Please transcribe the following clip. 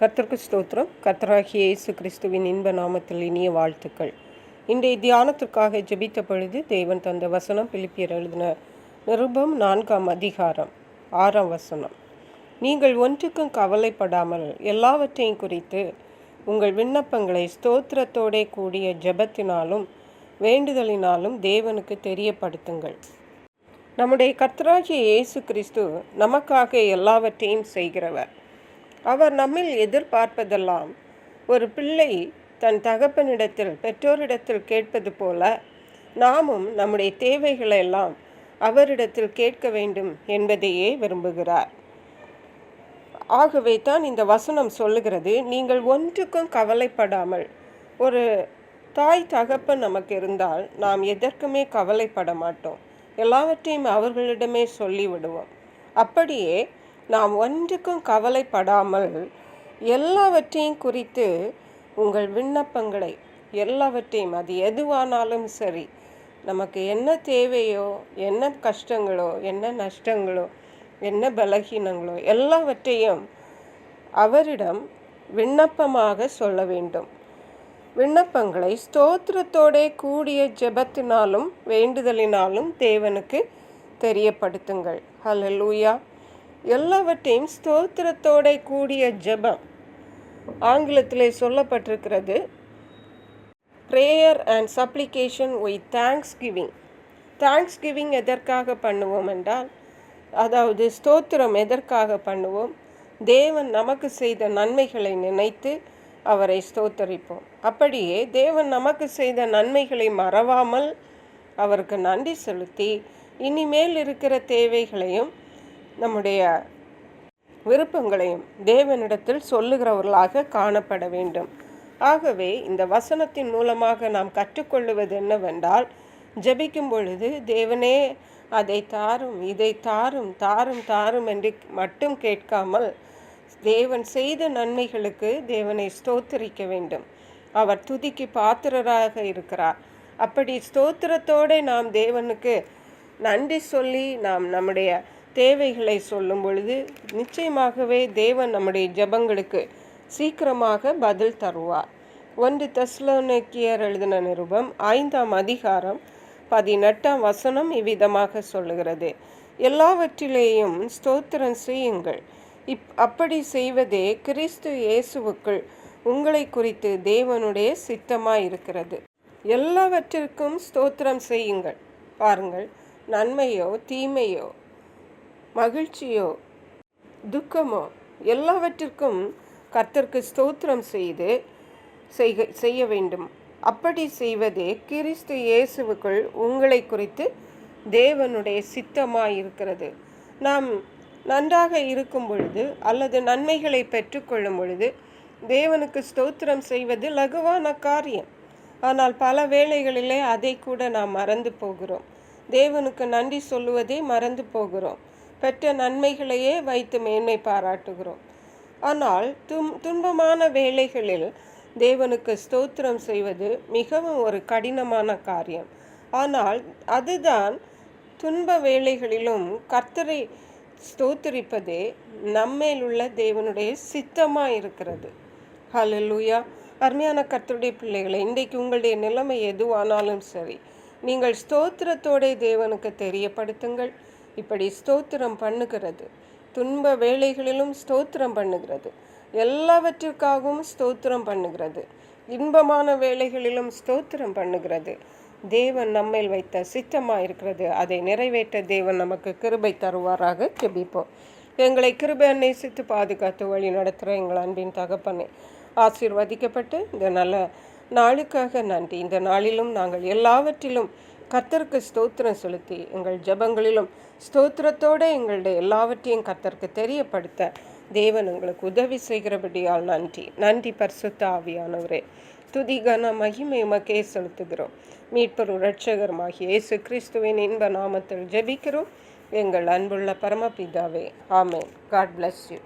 கர்த்தருக்கு ஸ்தோத்திரம். கர்த்தராகிய இயேசு கிறிஸ்துவின் இன்ப நாமத்தில் இனிய வாழ்த்துக்கள். இன்றைய தியானத்திற்காக ஜெபித்த பொழுது தேவன் தந்த வசனம் பிலிப்பியர் எழுதின நிருபம் 4ஆம் அதிகாரம் 6ஆம் வசனம். நீங்கள் ஒன்றுக்கும் கவலைப்படாமல் எல்லாவற்றையும் குறித்து உங்கள் விண்ணப்பங்களை ஸ்தோத்திரத்தோடே கூடிய ஜெபத்தினாலும் வேண்டுதலினாலும் தேவனுக்கு தெரியப்படுத்துங்கள். நம்முடைய கர்த்தராகிய இயேசு கிறிஸ்து நமக்காக எல்லாவற்றையும் செய்கிறவர். அவர் நம்மில் எதிர்பார்ப்பதெல்லாம் ஒரு பிள்ளை தன் தகப்பனிடத்தில் பெற்றோரிடத்தில் கேட்பது போல நாமும் நம்முடைய தேவைகளெல்லாம் அவரிடத்தில் கேட்க வேண்டும் என்பதையே விரும்புகிறார். ஆகவே தான் இந்த வசனம் சொல்லுகிறது, நீங்கள் ஒன்றுக்கும் கவலைப்படாமல். ஒரு தாய் தகப்பன் நமக்கு இருந்தால் நாம் எதற்குமே கவலைப்பட மாட்டோம், எல்லாவற்றையும் அவர்களிடமே சொல்லிவிடுவோம். அப்படியே நாம் ஒன்றுக்கும் கவலைப்படாமல் எல்லாவற்றையும் குறித்து உங்கள் விண்ணப்பங்களை எல்லாவற்றையும், அது எதுவானாலும் சரி, நமக்கு என்ன தேவையோ, என்ன கஷ்டங்களோ, என்ன நஷ்டங்களோ, என்ன பலகீனங்களோ எல்லாவற்றையும் அவரிடம் விண்ணப்பமாக சொல்ல வேண்டும். விண்ணப்பங்களை ஸ்தோத்திரத்தோடே கூடிய ஜெபத்தினாலும் வேண்டுதலினாலும் தேவனுக்கு தெரியப்படுத்துங்கள். ஹல்லேலூயா. எல்லாவற்றையும் ஸ்தோத்திரத்தோட கூடிய ஜெபம், ஆங்கிலத்திலே சொல்லப்பட்டிருக்கிறது prayer and supplication with Thanksgiving. Thanksgiving எதற்காக பண்ணுவோம் என்றால், அதாவது ஸ்தோத்திரம் எதற்காக பண்ணுவோம்? தேவன் நமக்கு செய்த நன்மைகளை நினைத்து அவரை ஸ்தோத்தரிப்போம். அப்படியே தேவன் நமக்கு செய்த நன்மைகளை மறவாமல் அவருக்கு நன்றி செலுத்தி இனிமேல் இருக்கிற தேவைகளையும் நம்முடைய விருப்பங்களையும் தேவனிடத்தில் சொல்லுகிறவர்களாக காணப்பட வேண்டும். ஆகவே இந்த வசனத்தின் மூலமாக நாம் கற்றுக்கொள்ளுவது என்னவென்றால், ஜெபிக்கும் பொழுது தேவனே அதை தாரும், இதை தாரும், தாரும் தாரும் என்று மட்டும் கேட்காமல் தேவன் செய்த நன்மைகளுக்கு தேவனை ஸ்தோத்திரிக்க வேண்டும். அவர் துதிக்கு பாத்திரராக இருக்கிறார். அப்படி ஸ்தோத்திரத்தோடு நாம் தேவனுக்கு நன்றி சொல்லி நாம் நம்முடைய தேவைகளை சொல்லும் பொழுது நிச்சயமாகவே தேவன் நம்முடைய ஜெபங்களுக்கு சீக்கிரமாக பதில் தருவார். 1 தெசலோனிக்கேயர் எழுதின நிருபம் 5ஆம் அதிகாரம் 18ஆம் வசனம் இவ்விதமாக சொல்லுகிறது, எல்லாவற்றிலேயும் ஸ்தோத்திரம் செய்யுங்கள், அப்படி செய்வதே கிறிஸ்து இயேசுவுக்குள் உங்களை குறித்து தேவனுடைய சித்தமாய் இருக்கிறது. எல்லாவற்றிற்கும் ஸ்தோத்திரம் செய்யுங்கள். பாருங்கள், நன்மையோ தீமையோ மகிழ்ச்சியோ துக்கமோ எல்லாவற்றிற்கும் கர்த்தருக்கு ஸ்தோத்திரம் செய்ய வேண்டும். அப்படி செய்வதே கிறிஸ்து இயேசுவுக்குள் உங்களை குறித்து தேவனுடைய சித்தமாய் இருக்கிறது. நாம் நன்றாக இருக்கும் பொழுது அல்லது நன்மைகளை பெற்றுக்கொள்ளும் பொழுது தேவனுக்கு ஸ்தோத்திரம் செய்வது லகுவான காரியம். ஆனால் பல வேளைகளிலே அதை கூட நாம் மறந்து போகிறோம். தேவனுக்கு நன்றி சொல்லுவதே மறந்து போகிறோம். பெற்ற நன்மைகளையே வைத்து மேன்மை பாராட்டுகிறோம். ஆனால் துன்பமான வேளைகளில் தேவனுக்கு ஸ்தோத்திரம் செய்வது மிகவும் ஒரு கடினமான காரியம். ஆனால் அதுதான் துன்ப வேளைகளிலும் கர்த்தரை ஸ்தோத்திரிப்பதே நம்மேலுள்ள தேவனுடைய சித்தமாக இருக்கிறது. ஹல்லேலூயா. அருமையான கர்த்தருடைய பிள்ளைகளை, இன்றைக்கு உங்களுடைய நிலைமை எதுவானாலும் சரி, நீங்கள் ஸ்தோத்திரத்தோட தேவனுக்கு தெரியப்படுத்துங்கள். இப்படி ஸ்தோத்திரம் பண்ணுகிறது, துன்ப வேளைகளிலும் ஸ்தோத்திரம் பண்ணுகிறது, எல்லாவற்றிற்காகவும் ஸ்தோத்திரம் பண்ணுகிறது, இன்பமான வேளைகளிலும் ஸ்தோத்திரம் பண்ணுகிறது. தேவன் நம்மேல் வைத்த சித்தமாக இருக்கிறது. அதை நிறைவேற்ற தேவன் நமக்கு கிருபை தருவாராக. ஜெபிப்போம். எங்களை கிருபை நேசித்து பாதுகாத்து வழி நடத்துகிற எங்கள் அன்பின் தகப்பனே, ஆசீர்வதிக்கப்பட்டு இந்த நல்ல நாளுக்காக நன்றி. இந்த நாளிலும் நாங்கள் எல்லாவற்றிலும் கர்த்தருக்கு ஸ்தோத்திரம் செலுத்தி எங்கள் ஜெபங்களிலும் ஸ்தோத்திரத்தோடு எங்களுடைய எல்லாவற்றையும் கர்த்தருக்கு தெரியப்படுத்த தேவன் எங்களுக்கு உதவி செய்கிறபடியால் நன்றி. நன்றி பரிசுத்த ஆவியானவரே. துதி கன மகிமை உமக்கே செலுத்துகிறோம். மீட்பரும் இரட்சகருமாகிய இயேசு கிறிஸ்துவின் இன்ப நாமத்தில் ஜெபிக்கிறோம் எங்கள் அன்புள்ள பரமபிதாவே. ஆமென். God bless you.